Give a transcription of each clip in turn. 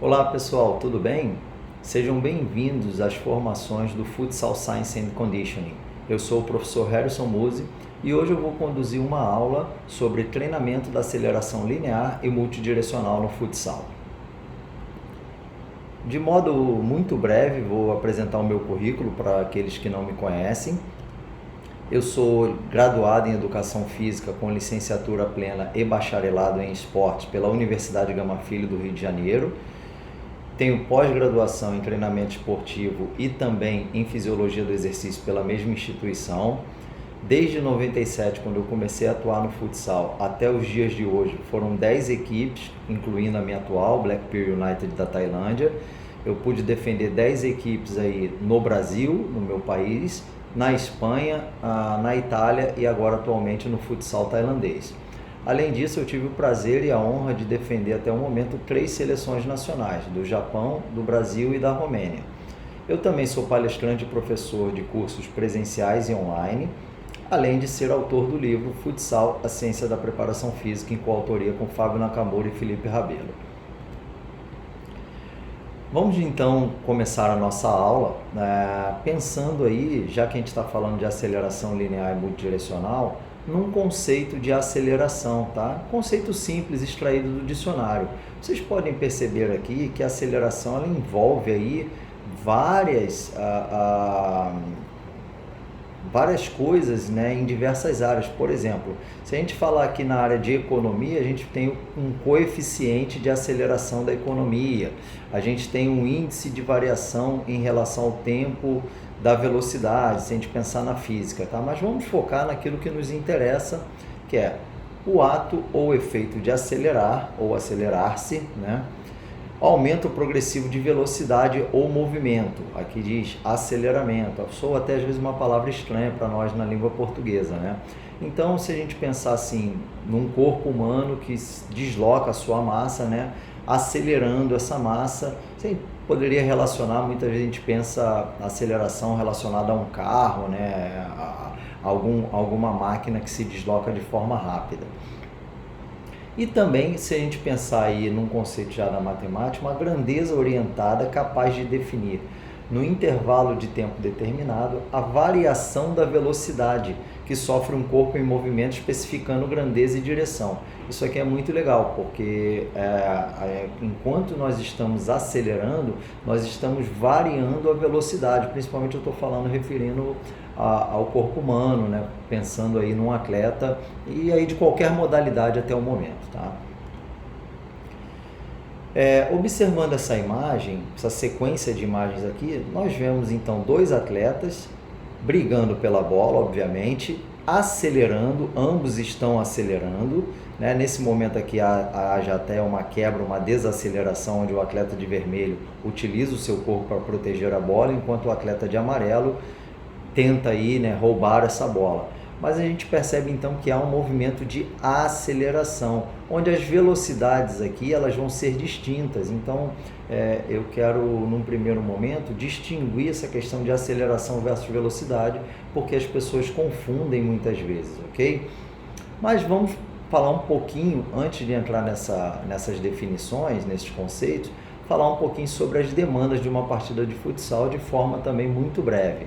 Olá pessoal, tudo bem? Sejam bem-vindos às formações do Futsal Science and Conditioning. Eu sou o professor Harrison Musi e hoje eu vou conduzir uma aula sobre treinamento da aceleração linear e multidirecional no futsal. De modo muito breve, vou apresentar o meu currículo para aqueles que não me conhecem. Eu sou graduado em Educação Física com licenciatura plena e bacharelado em Esportes pela Universidade Gama Filho do Rio de Janeiro. Tenho pós-graduação em treinamento esportivo e também em fisiologia do exercício pela mesma instituição. Desde 97, quando eu comecei a atuar no futsal, até os dias de hoje, foram 10 equipes, incluindo a minha atual, Black Pearl United da Tailândia. Eu pude defender 10 equipes aí no Brasil, no meu país, na Espanha, na Itália e agora atualmente no futsal tailandês. Além disso, eu tive o prazer e a honra de defender até o momento 3 seleções nacionais, do Japão, do Brasil e da Romênia. Eu também sou palestrante e professor de cursos presenciais e online, além de ser autor do livro Futsal, a Ciência da Preparação Física, em coautoria com Fábio Nakamura e Felipe Rabelo. Vamos então começar a nossa aula pensando aí, já que a gente está falando de aceleração linear e multidirecional, num conceito de aceleração, tá? Conceito simples extraído do dicionário. Vocês podem perceber aqui que a aceleração ela envolve aí várias coisas, né, em diversas áreas. Por exemplo, se a gente falar aqui na área de economia, a gente tem um coeficiente de aceleração da economia, a gente tem um índice de variação em relação ao tempo da velocidade, se a gente pensar na física, tá? Mas vamos focar naquilo que nos interessa, que é o ato ou efeito de acelerar ou acelerar-se, né? Aumento progressivo de velocidade ou movimento, aqui diz aceleramento, soa até às vezes uma palavra estranha para nós na língua portuguesa, né? Então, se a gente pensar assim, num corpo humano que desloca a sua massa, né? Acelerando essa massa, você poderia relacionar, muitas vezes a gente pensa aceleração relacionada a um carro, né? Alguma máquina que se desloca de forma rápida. E também, se a gente pensar aí num conceito já da matemática, uma grandeza orientada capaz de definir, no intervalo de tempo determinado, a variação da velocidade que sofre um corpo em movimento, especificando grandeza e direção. Isso aqui é muito legal, porque enquanto nós estamos acelerando, nós estamos variando a velocidade, principalmente eu estou falando, referindo ao corpo humano, né? Pensando aí num atleta e aí de qualquer modalidade até o momento, tá? Observando essa imagem, essa sequência de imagens aqui, nós vemos então 2 atletas brigando pela bola, obviamente, acelerando, ambos estão acelerando, né? Nesse momento aqui há já até uma quebra, uma desaceleração, onde o atleta de vermelho utiliza o seu corpo para proteger a bola, enquanto o atleta de amarelo tenta aí, né, roubar essa bola. Mas a gente percebe então que há um movimento de aceleração, onde as velocidades aqui elas vão ser distintas. Então eu quero num primeiro momento distinguir essa questão de aceleração versus velocidade, porque as pessoas confundem muitas vezes, ok? Mas vamos falar um pouquinho, antes de entrar nessas definições, nesses conceitos, falar um pouquinho sobre as demandas de uma partida de futsal de forma também muito breve.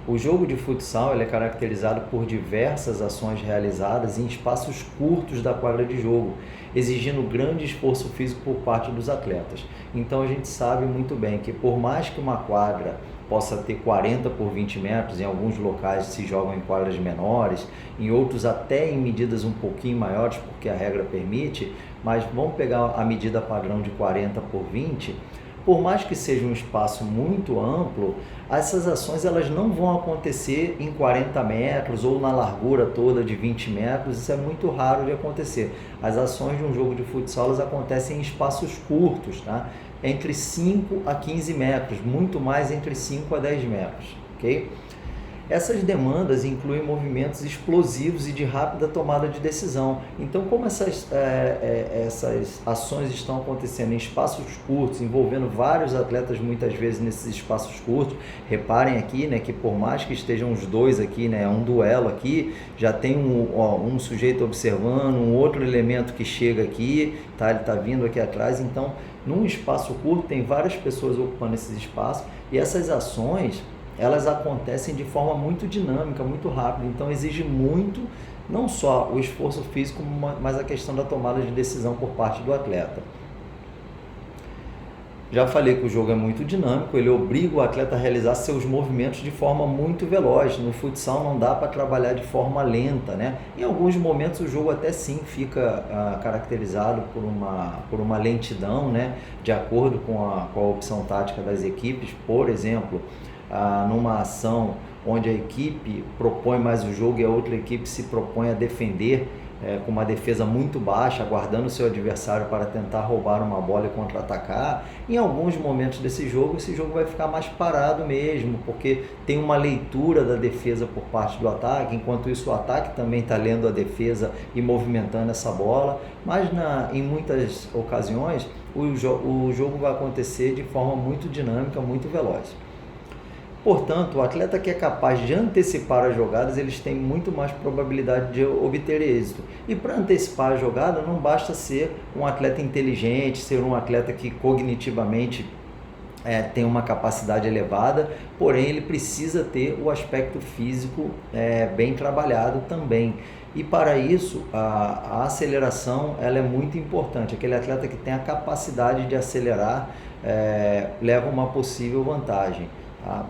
O jogo de futsal ele é caracterizado por diversas ações realizadas em espaços curtos da quadra de jogo, exigindo grande esforço físico por parte dos atletas. Então a gente sabe muito bem que por mais que uma quadra possa ter 40 por 20 metros, em alguns locais se jogam em quadras menores, em outros até em medidas um pouquinho maiores, porque a regra permite, mas vamos pegar a medida padrão de 40 por 20, por mais que seja um espaço muito amplo, essas ações elas não vão acontecer em 40 metros ou na largura toda de 20 metros, isso é muito raro de acontecer. As ações de um jogo de futsal elas acontecem em espaços curtos, tá? Entre 5 a 15 metros, muito mais entre 5 a 10 metros, ok? Essas demandas incluem movimentos explosivos e de rápida tomada de decisão. Então, como essas ações estão acontecendo em espaços curtos, envolvendo vários atletas muitas vezes nesses espaços curtos, reparem aqui, né, que por mais que estejam os dois aqui, né, um duelo aqui, já tem um sujeito observando, um outro elemento que chega aqui, tá? Ele está vindo aqui atrás. Então, num espaço curto, tem várias pessoas ocupando esses espaços, e essas ações, elas acontecem de forma muito dinâmica, muito rápida. Então, exige muito, não só o esforço físico, mas a questão da tomada de decisão por parte do atleta. Já falei que o jogo é muito dinâmico, ele obriga o atleta a realizar seus movimentos de forma muito veloz. No futsal não dá para trabalhar de forma lenta, né? Em alguns momentos o jogo até sim fica caracterizado por uma lentidão, né? De acordo com a opção tática das equipes. Por exemplo, numa ação onde a equipe propõe mais o jogo e a outra equipe se propõe a defender com uma defesa muito baixa, aguardando o seu adversário para tentar roubar uma bola e contra-atacar, em alguns momentos desse jogo, esse jogo vai ficar mais parado mesmo, porque tem uma leitura da defesa por parte do ataque, enquanto isso o ataque também está lendo a defesa e movimentando essa bola, mas em muitas ocasiões o jogo vai acontecer de forma muito dinâmica, muito veloz. Portanto, o atleta que é capaz de antecipar as jogadas, eles têm muito mais probabilidade de obter êxito. E para antecipar a jogada, não basta ser um atleta inteligente, ser um atleta que cognitivamente tem uma capacidade elevada, porém ele precisa ter o aspecto físico bem trabalhado também. E para isso, a aceleração ela é muito importante. Aquele atleta que tem a capacidade de acelerar leva uma possível vantagem, tá?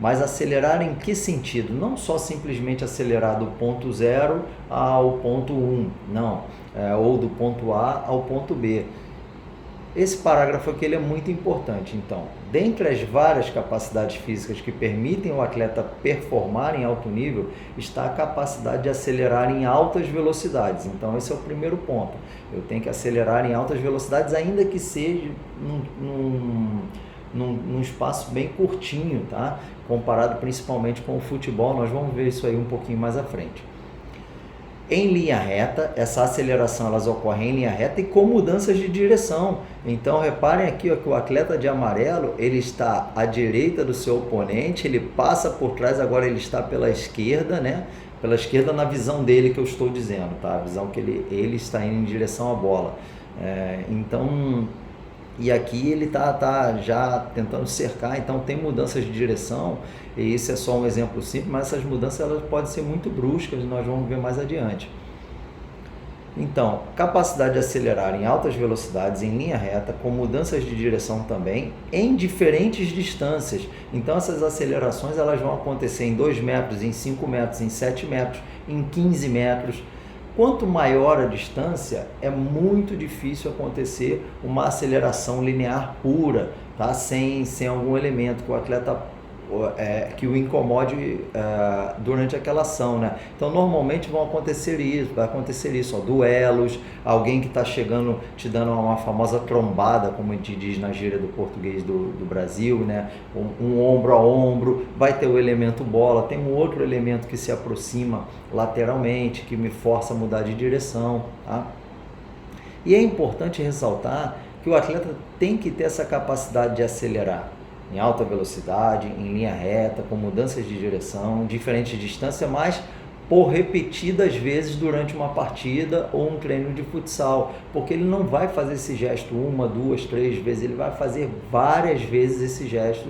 Mas acelerar em que sentido? Não só simplesmente acelerar do ponto 0 ao ponto 1, não, ou do ponto A ao ponto B. Esse parágrafo aqui ele é muito importante. Então, dentre as várias capacidades físicas que permitem o atleta performar em alto nível, está a capacidade de acelerar em altas velocidades. Então, esse é o primeiro ponto. Eu tenho que acelerar em altas velocidades, ainda que seja num espaço bem curtinho, tá? Comparado principalmente com o futebol, nós vamos ver isso aí um pouquinho mais à frente. Em linha reta, essa aceleração elas ocorrem em linha reta e com mudanças de direção. Então reparem aqui, ó, que o atleta de amarelo, ele está à direita do seu oponente, ele passa por trás, agora ele está pela esquerda, né? Pela esquerda na visão dele que eu estou dizendo, tá? A visão que ele está indo em direção à bola. E aqui ele está já tentando cercar, então tem mudanças de direção, e esse é só um exemplo simples, mas essas mudanças elas podem ser muito bruscas, nós vamos ver mais adiante. Então, capacidade de acelerar em altas velocidades, em linha reta, com mudanças de direção também, em diferentes distâncias. Então essas acelerações elas vão acontecer em 2 metros, em 5 metros, em 7 metros, em 15 metros. Quanto maior a distância, é muito difícil acontecer uma aceleração linear pura, tá? Sem algum elemento que o atleta que o incomode durante aquela ação, né? Então normalmente vai acontecer isso, ó, duelos, alguém que está chegando te dando uma famosa trombada, como a gente diz na gíria do português do Brasil, né? Um ombro a ombro, vai ter o elemento bola, tem um outro elemento que se aproxima lateralmente, que me força a mudar de direção, tá? E é importante ressaltar que o atleta tem que ter essa capacidade de acelerar em alta velocidade, em linha reta, com mudanças de direção, diferentes distâncias, mas por repetidas vezes durante uma partida ou um treino de futsal, porque ele não vai fazer esse gesto 1, 2, 3 vezes, ele vai fazer várias vezes esse gesto,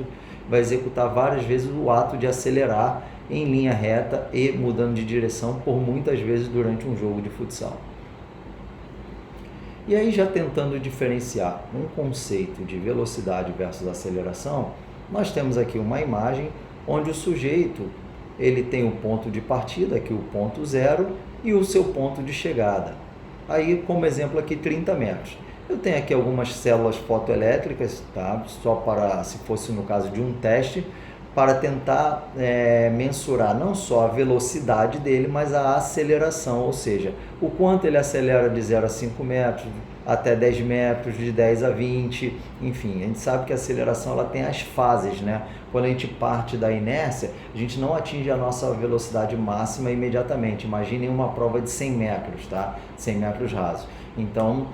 vai executar várias vezes o ato de acelerar em linha reta e mudando de direção por muitas vezes durante um jogo de futsal. E aí, já tentando diferenciar um conceito de velocidade versus aceleração, nós temos aqui uma imagem onde o sujeito ele tem o ponto de partida, aqui o ponto 0, e o seu ponto de chegada. Aí, como exemplo aqui, 30 metros. Eu tenho aqui algumas células fotoelétricas, tá? Só para, se fosse no caso de um teste, para tentar mensurar não só a velocidade dele, mas a aceleração, ou seja, o quanto ele acelera de 0 a 5 metros, até 10 metros, de 10 a 20, enfim, a gente sabe que a aceleração ela tem as fases, né? Quando a gente parte da inércia, a gente não atinge a nossa velocidade máxima imediatamente. Imaginem uma prova de 100 metros, tá? 100 metros rasos. Então,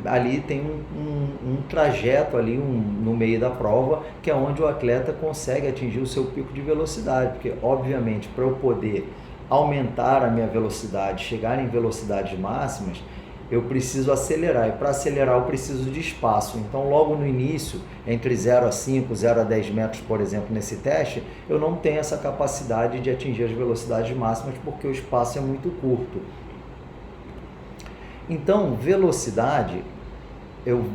ali tem um trajeto ali no meio da prova, que é onde o atleta consegue atingir o seu pico de velocidade, porque, obviamente, para eu poder aumentar a minha velocidade, chegar em velocidades máximas, eu preciso acelerar, e para acelerar eu preciso de espaço. Então, logo no início, entre 0 a 5, 0 a 10 metros, por exemplo, nesse teste, eu não tenho essa capacidade de atingir as velocidades máximas, porque o espaço é muito curto. Então, velocidade,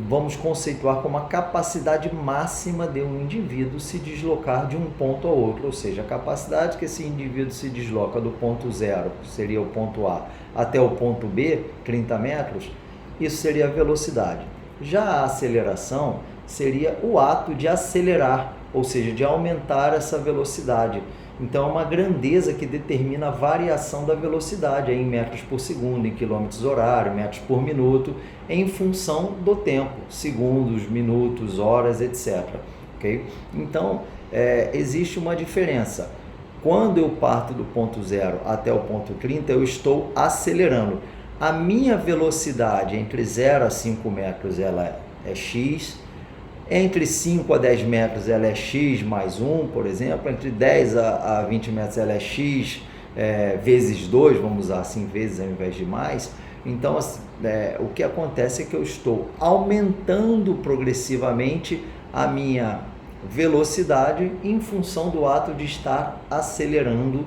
vamos conceituar como a capacidade máxima de um indivíduo se deslocar de um ponto ao outro, ou seja, a capacidade que esse indivíduo se desloca do ponto 0, que seria o ponto A, até o ponto B, 30 metros, isso seria a velocidade. Já a aceleração seria o ato de acelerar, ou seja, de aumentar essa velocidade. Então, é uma grandeza que determina a variação da velocidade em metros por segundo, em quilômetros horário, metros por minuto, em função do tempo, segundos, minutos, horas, etc. Okay? Então, existe uma diferença. Quando eu parto do ponto 0 até o ponto 30, eu estou acelerando. A minha velocidade entre 0 a 5 metros ela é x, entre 5 a 10 metros ela é x mais 1, por exemplo, entre 10 a 20 metros ela é x vezes 2, vamos usar assim, vezes ao invés de mais. Então, o que acontece é que eu estou aumentando progressivamente a minha velocidade em função do ato de estar acelerando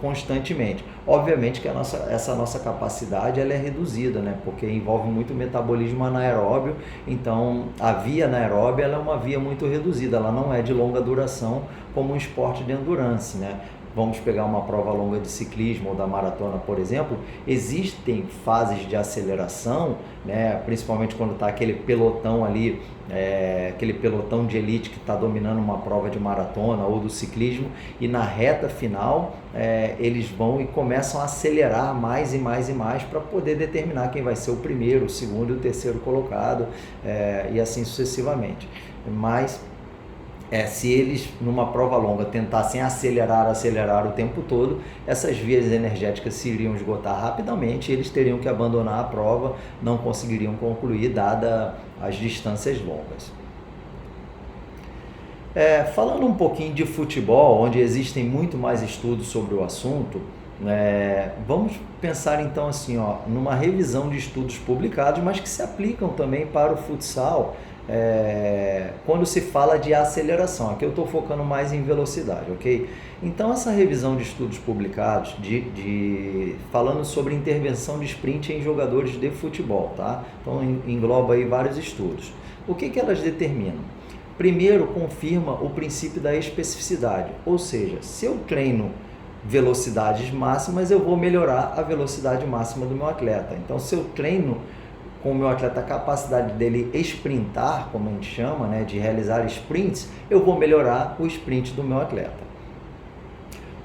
constantemente. Obviamente que essa nossa capacidade ela é reduzida, né? Porque envolve muito metabolismo anaeróbio, então a via anaeróbia ela é uma via muito reduzida, ela não é de longa duração como um esporte de endurance, né? Vamos pegar uma prova longa de ciclismo ou da maratona, por exemplo, existem fases de aceleração, né? Principalmente quando está aquele pelotão ali, aquele pelotão de elite que está dominando uma prova de maratona ou do ciclismo, e na reta final eles vão e começam a acelerar mais e mais e mais para poder determinar quem vai ser o primeiro, o segundo e o terceiro colocado, e assim sucessivamente. Mas se eles, numa prova longa, tentassem acelerar o tempo todo, essas vias energéticas se iriam esgotar rapidamente e eles teriam que abandonar a prova, não conseguiriam concluir, dada as distâncias longas. Falando um pouquinho de futebol, onde existem muito mais estudos sobre o assunto, vamos pensar então assim, numa revisão de estudos publicados, mas que se aplicam também para o futsal, quando se fala de aceleração. Aqui eu estou focando mais em velocidade, ok? Então, essa revisão de estudos publicados, falando sobre intervenção de sprint em jogadores de futebol, tá? Então, engloba aí vários estudos. O que elas determinam? Primeiro, confirma o princípio da especificidade, ou seja, se eu treino velocidades máximas, eu vou melhorar a velocidade máxima do meu atleta. Então, se eu treino com o meu atleta a capacidade dele sprintar, como a gente chama, né, de realizar sprints, eu vou melhorar o sprint do meu atleta.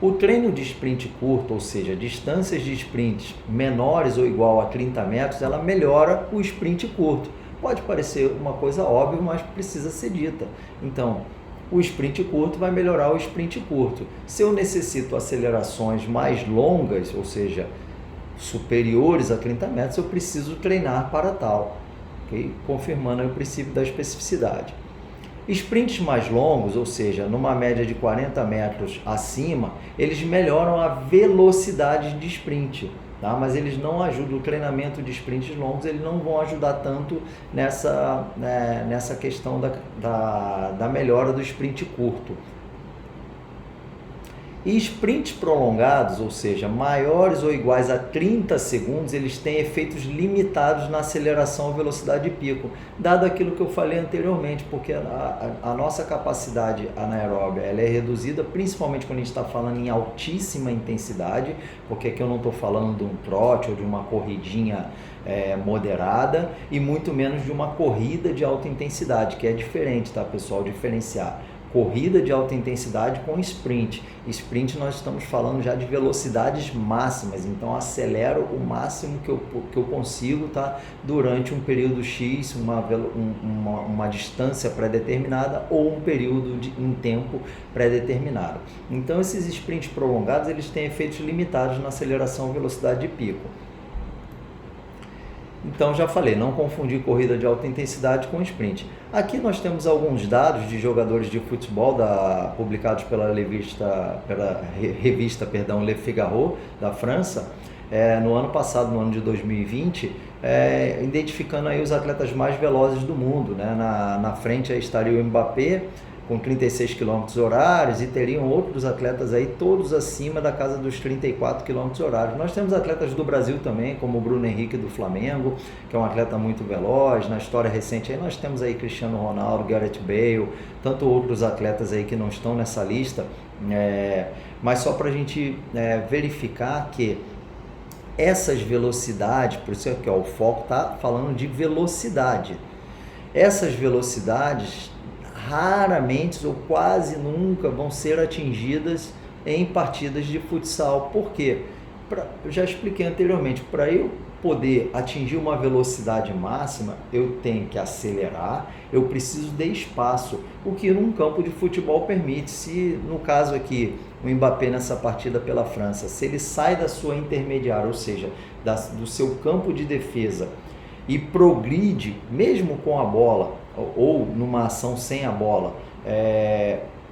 O treino de sprint curto, ou seja, distâncias de sprints menores ou igual a 30 metros, ela melhora o sprint curto. Pode parecer uma coisa óbvia, mas precisa ser dita. Então, o sprint curto vai melhorar o sprint curto. Se eu necessito acelerações mais longas, ou seja, superiores a 30 metros, eu preciso treinar para tal, okay? Confirmando o princípio da especificidade. Sprints mais longos, ou seja, numa média de 40 metros acima, eles melhoram a velocidade de sprint, tá? Mas eles não ajudam, o treinamento de sprints longos, eles não vão ajudar tanto nessa questão da melhora do sprint curto. E sprints prolongados, ou seja, maiores ou iguais a 30 segundos, eles têm efeitos limitados na aceleração ou velocidade de pico, dado aquilo que eu falei anteriormente, porque a nossa capacidade anaeróbia ela é reduzida, principalmente quando a gente está falando em altíssima intensidade, porque aqui eu não estou falando de um trote ou de uma corridinha moderada, e muito menos de uma corrida de alta intensidade, que é diferente, tá, pessoal? Diferenciar. corrida de alta intensidade com sprint. Sprint nós estamos falando já de velocidades máximas, então acelero o máximo que eu consigo, tá? Durante um período X, uma distância pré-determinada ou um período em tempo pré-determinado. Então esses sprints prolongados eles têm efeitos limitados na aceleração e velocidade de pico. Então já falei, não confundir corrida de alta intensidade com sprint. Aqui nós temos alguns dados de jogadores de futebol publicados pela revista Le Figaro, da França, no ano passado, no ano de 2020, identificando aí os atletas mais velozes do mundo, né? Na frente aí estaria o Mbappé, com 36 km horários, e teriam outros atletas aí todos acima da casa dos 34 km horários. Nós temos atletas do Brasil também, como o Bruno Henrique do Flamengo, que é um atleta muito veloz. Na história recente aí nós temos aí Cristiano Ronaldo, Gareth Bale, tanto outros atletas aí que não estão nessa lista, mas só para a gente verificar que essas velocidades, por isso que o foco está falando de velocidade, essas velocidades raramente ou quase nunca vão ser atingidas em partidas de futsal. Por quê? Eu já expliquei anteriormente, para eu poder atingir uma velocidade máxima, eu tenho que acelerar, eu preciso de espaço, o que num campo de futebol permite. Se no caso aqui, o Mbappé nessa partida pela França, se ele sai da sua intermediária, ou seja, do seu campo de defesa, e progride, mesmo com a bola, ou numa ação sem a bola,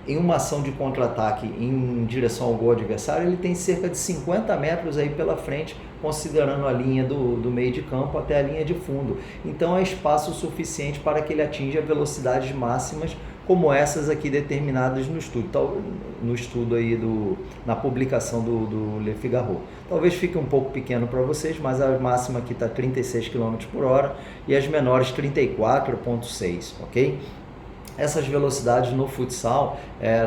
em uma ação de contra-ataque em direção ao gol adversário, ele tem cerca de 50 metros aí pela frente, considerando a linha do meio de campo até a linha de fundo. Então é espaço suficiente para que ele atinja velocidades máximas, como essas aqui determinadas no estudo aí na publicação do Le Figaro. Talvez fique um pouco pequeno para vocês, mas a máxima aqui está 36 km por hora e as menores 34,6, ok? Essas velocidades no futsal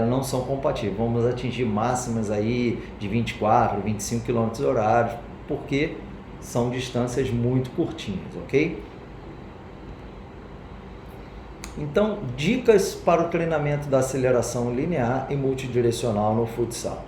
não são compatíveis. Vamos atingir máximas aí de 24, 25 km horários, porque são distâncias muito curtinhas, ok? Então, dicas para o treinamento da aceleração linear e multidirecional no futsal.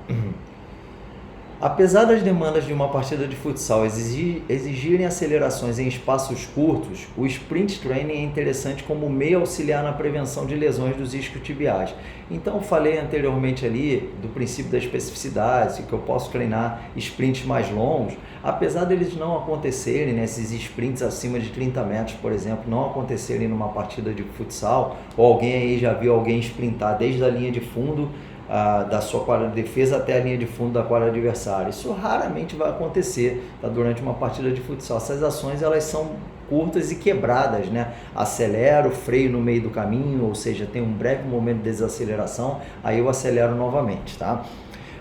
Apesar das demandas de uma partida de futsal exigirem acelerações em espaços curtos, o sprint training é interessante como meio auxiliar na prevenção de lesões dos isquiotibiais. Então, eu falei anteriormente ali do princípio da especificidade, que eu posso treinar sprints mais longos, apesar deles não acontecerem, né, esses sprints acima de 30 metros, por exemplo, não acontecerem numa partida de futsal, ou alguém aí já viu alguém sprintar desde a linha de fundo da sua quadra de defesa até a linha de fundo da quadra adversária. Isso raramente vai acontecer, tá, durante uma partida de futsal. Essas ações elas são curtas e quebradas, né? Acelero, freio no meio do caminho, ou seja, tem um breve momento de desaceleração, aí eu acelero novamente, tá?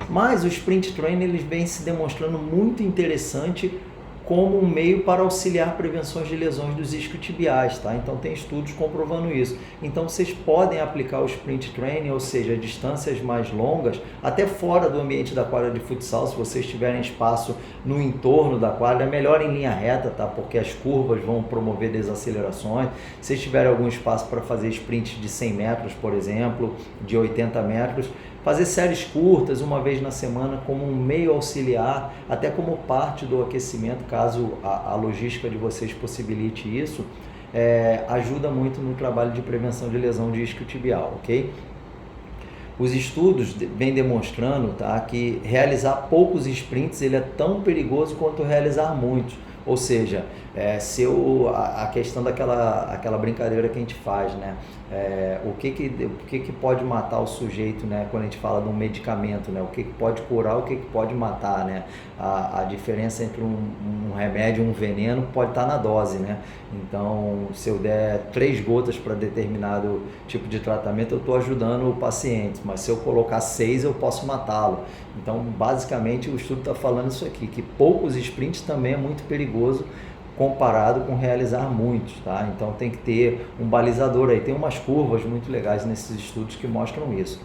Mas o sprint training ele vem se demonstrando muito interessante como um meio para auxiliar prevenções de lesões dos isquiotibiais, tá? Então tem estudos comprovando isso. Então vocês podem aplicar o sprint training, ou seja, distâncias mais longas, até fora do ambiente da quadra de futsal. Se vocês tiverem espaço no entorno da quadra, é melhor em linha reta, tá? Porque as curvas vão promover desacelerações. Se vocês tiverem algum espaço para fazer sprints de 100 metros, por exemplo, de 80 metros, fazer séries curtas uma vez na semana como um meio auxiliar, até como parte do aquecimento, caso a logística de vocês possibilite isso, ajuda muito no trabalho de prevenção de lesão de isquiotibial, ok? Os estudos vêm demonstrando, tá, que realizar poucos sprints ele é tão perigoso quanto realizar muitos. Ou seja, a questão daquela brincadeira que a gente faz, né? O que pode matar o sujeito, né? Quando a gente fala de um medicamento, né? O que pode curar, o que pode matar, né? A diferença entre um remédio e um veneno pode estar na dose, né? Então, se eu der 3 gotas para determinado tipo de tratamento, eu estou ajudando o paciente, mas se eu colocar 6, eu posso matá-lo. Então, basicamente, o estudo está falando isso aqui, que poucos sprints também é muito perigoso comparado com realizar muitos, tá? Então tem que ter um balizador aí, tem umas curvas muito legais nesses estudos que mostram isso.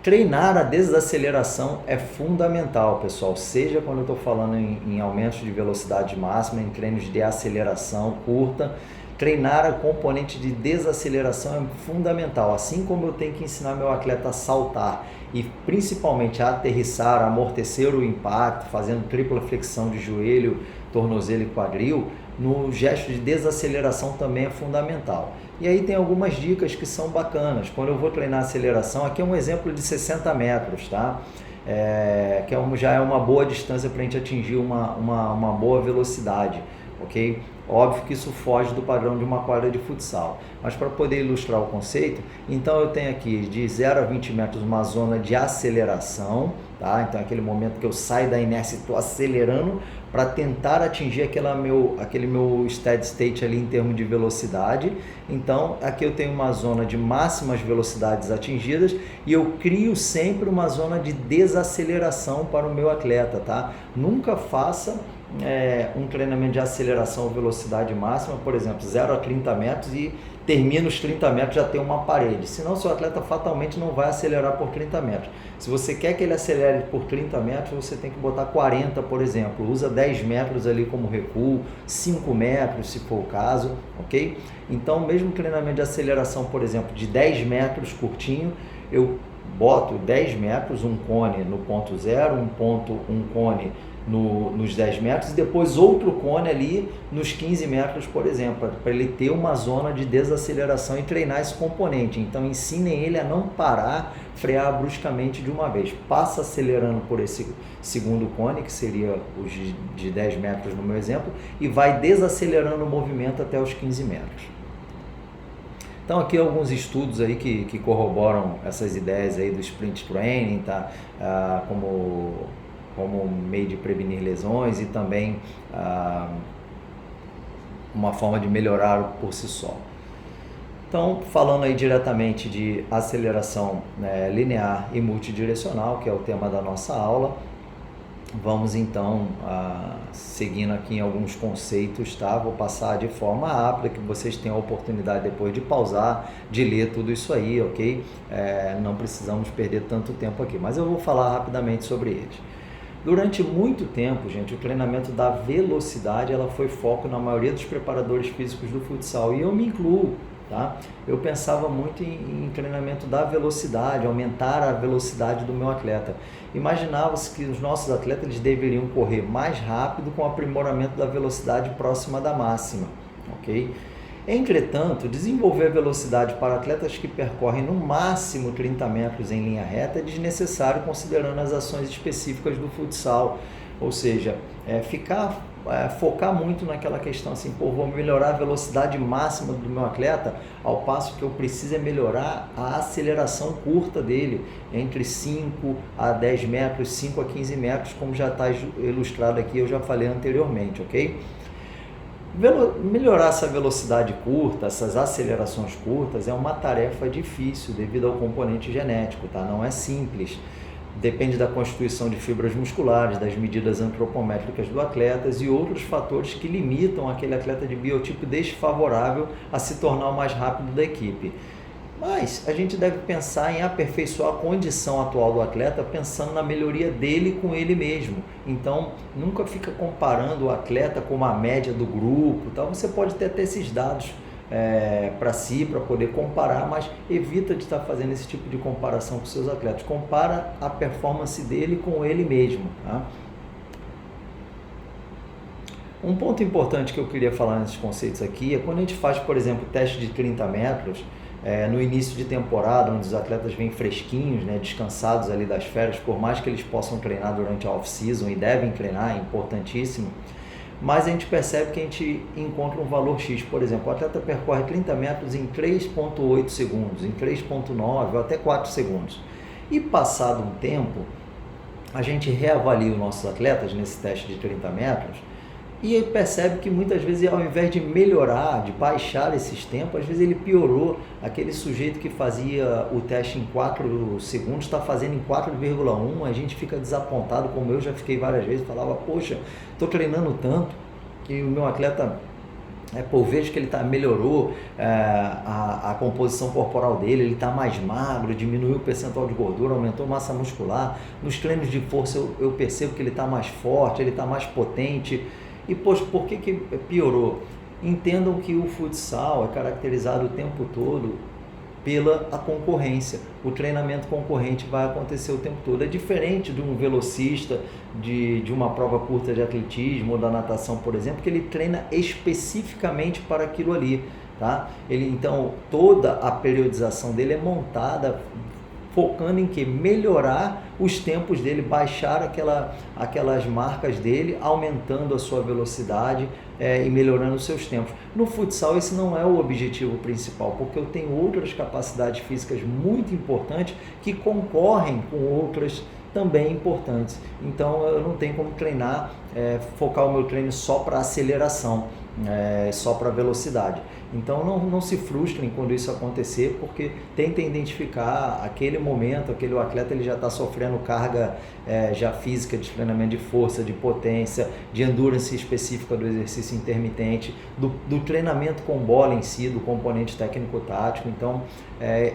Treinar a desaceleração é fundamental, pessoal, seja quando eu estou falando em aumentos de velocidade máxima, em treinos de aceleração curta, treinar a componente de desaceleração é fundamental, assim como eu tenho que ensinar meu atleta a saltar e principalmente a aterrissar, a amortecer o impacto, fazendo tripla flexão de joelho, tornozelo e quadril, no gesto de desaceleração também é fundamental. E aí tem algumas dicas que são bacanas. Quando eu vou treinar aceleração, aqui é um exemplo de 60 metros, tá? Que já é uma boa distância para a gente atingir uma boa velocidade, ok? Óbvio que isso foge do padrão de uma quadra de futsal, mas para poder ilustrar o conceito, então eu tenho aqui de 0 a 20 metros uma zona de aceleração, tá? Então é aquele momento que eu saio da inércia e estou acelerando para tentar atingir aquele meu steady state ali em termos de velocidade. Então aqui eu tenho uma zona de máximas velocidades atingidas e eu crio sempre uma zona de desaceleração para o meu atleta, tá? Nunca faça um treinamento de aceleração ou velocidade máxima, por exemplo, 0 a 30 metros e termina os 30 metros já tem uma parede, senão seu atleta fatalmente não vai acelerar por 30 metros. Se você quer que ele acelere por 30 metros, você tem que botar 40, por exemplo, usa 10 metros ali como recuo, 5 metros se for o caso, ok? Então, mesmo treinamento de aceleração, por exemplo, de 10 metros curtinho, eu boto 10 metros, um cone no ponto 0, um cone nos 10 metros e depois outro cone ali nos 15 metros, por exemplo, para ele ter uma zona de desaceleração e treinar esse componente. Então ensinem ele a não parar, frear bruscamente de uma vez. Passa acelerando por esse segundo cone, que seria os de 10 metros no meu exemplo, e vai desacelerando o movimento até os 15 metros. Então aqui alguns estudos aí que corroboram essas ideias aí do sprint training, tá? Como meio de prevenir lesões e também uma forma de melhorar por si só. Então, falando aí diretamente de aceleração linear e multidirecional, que é o tema da nossa aula, vamos então seguindo aqui em alguns conceitos, tá? Vou passar de forma rápida, que vocês tenham a oportunidade depois de pausar, de ler tudo isso aí, ok? Não precisamos perder tanto tempo aqui, mas eu vou falar rapidamente sobre eles. Durante muito tempo, gente, o treinamento da velocidade ela foi foco na maioria dos preparadores físicos do futsal, e eu me incluo, tá? Eu pensava muito em treinamento da velocidade, aumentar a velocidade do meu atleta. Imaginava-se que os nossos atletas eles deveriam correr mais rápido com aprimoramento da velocidade próxima da máxima, ok? Entretanto, desenvolver velocidade para atletas que percorrem no máximo 30 metros em linha reta é desnecessário considerando as ações específicas do futsal, ou seja, focar muito naquela questão assim, vou melhorar a velocidade máxima do meu atleta, ao passo que eu preciso melhorar a aceleração curta dele, entre 5 a 10 metros, 5 a 15 metros, como já está ilustrado aqui, eu já falei anteriormente, ok? Melhorar essa velocidade curta, essas acelerações curtas, é uma tarefa difícil devido ao componente genético, tá? Não é simples. Depende da constituição de fibras musculares, das medidas antropométricas do atleta e outros fatores que limitam aquele atleta de biotipo desfavorável a se tornar o mais rápido da equipe. Mas a gente deve pensar em aperfeiçoar a condição atual do atleta pensando na melhoria dele com ele mesmo. Então, nunca fica comparando o atleta com a média do grupo. Tá? Você pode ter até esses dados para si, para poder comparar, mas evita de estar fazendo esse tipo de comparação com seus atletas. Compara a performance dele com ele mesmo. Tá? Um ponto importante que eu queria falar nesses conceitos aqui é quando a gente faz, por exemplo, teste de 30 metros, no início de temporada, onde os atletas vêm fresquinhos, né, descansados ali das férias, por mais que eles possam treinar durante a off-season e devem treinar, é importantíssimo, mas a gente percebe que a gente encontra um valor X. Por exemplo, o atleta percorre 30 metros em 3,8 segundos, em 3,9 ou até 4 segundos. E passado um tempo, a gente reavalia os nossos atletas nesse teste de 30 metros e percebe que muitas vezes, ao invés de melhorar, de baixar esses tempos, às vezes ele piorou. Aquele sujeito que fazia o teste em 4 segundos está fazendo em 4,1, a gente fica desapontado, como eu já fiquei várias vezes, falava, poxa, estou treinando tanto que o meu atleta, vejo que ele melhorou a composição corporal dele, ele está mais magro, diminuiu o percentual de gordura, aumentou massa muscular, nos treinos de força eu percebo que ele está mais forte, ele está mais potente. E, poxa, por que piorou? entendam que o futsal é caracterizado o tempo todo pela a concorrência. O treinamento concorrente vai acontecer o tempo todo. É diferente de um velocista de uma prova curta de atletismo ou da natação, por exemplo, que ele treina especificamente para aquilo ali, tá? Então, toda a periodização dele é montada focando em que? Melhorar os tempos dele, baixar aquelas marcas dele, aumentando a sua velocidade e melhorando os seus tempos. No futsal esse não é o objetivo principal, porque eu tenho outras capacidades físicas muito importantes que concorrem com outras também importantes. Então eu não tenho como treinar, focar o meu treino só para aceleração, só para velocidade. Então não se frustrem quando isso acontecer, porque tentem identificar aquele momento, aquele atleta ele já está sofrendo carga já física de treinamento de força, de potência, de endurance específica do exercício intermitente, do treinamento com bola em si, do componente técnico-tático. Então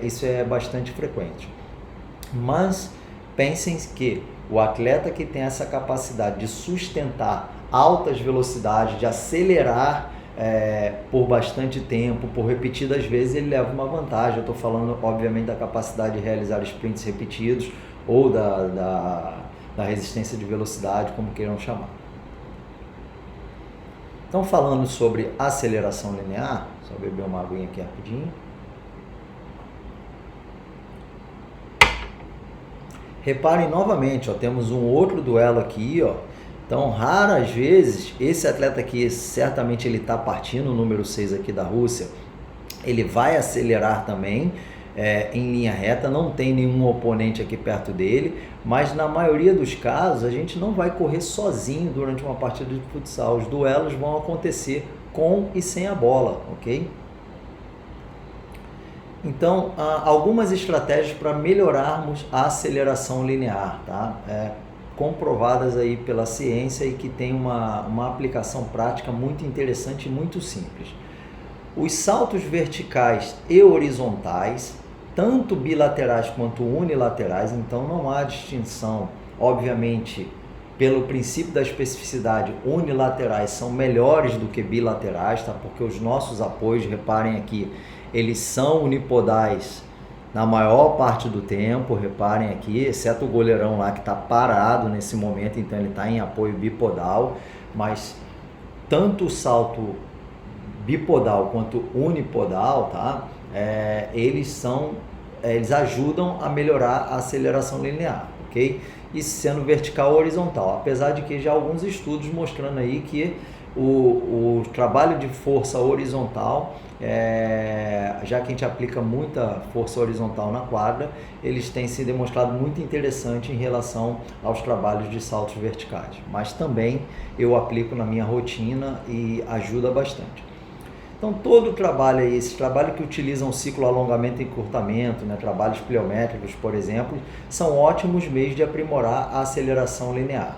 isso é bastante frequente. Mas pensem que o atleta que tem essa capacidade de sustentar altas velocidades, de acelerar por bastante tempo, por repetidas vezes, ele leva uma vantagem. Eu estou falando, obviamente, da capacidade de realizar sprints repetidos ou da resistência de velocidade, como queiram chamar. Então, falando sobre aceleração linear, só beber uma aguinha aqui rapidinho. Reparem novamente, temos um outro duelo aqui, Então, raras vezes, esse atleta aqui, certamente ele está partindo, o número 6 aqui da Rússia, ele vai acelerar também em linha reta, não tem nenhum oponente aqui perto dele, mas na maioria dos casos a gente não vai correr sozinho durante uma partida de futsal. Os duelos vão acontecer com e sem a bola, ok? Então, algumas estratégias para melhorarmos a aceleração linear, tá? Comprovadas aí pela ciência e que tem uma aplicação prática muito interessante e muito simples. Os saltos verticais e horizontais, tanto bilaterais quanto unilaterais, então não há distinção, obviamente, pelo princípio da especificidade, unilaterais são melhores do que bilaterais, tá? Porque os nossos apoios, reparem aqui, eles são unipodais na maior parte do tempo, reparem aqui, exceto o goleirão lá que está parado nesse momento, então ele está em apoio bipodal, mas tanto o salto bipodal quanto unipodal, tá? Eles ajudam a melhorar a aceleração linear, ok? E sendo vertical ou horizontal, apesar de que já há alguns estudos mostrando aí que o trabalho de força horizontal, já que a gente aplica muita força horizontal na quadra, eles têm se demonstrado muito interessante em relação aos trabalhos de saltos verticais, mas também eu aplico na minha rotina e ajuda bastante. Então todo o trabalho aí, esse trabalho que utilizam o ciclo alongamento e encurtamento, né, trabalhos pliométricos, por exemplo, são ótimos meios de aprimorar a aceleração linear.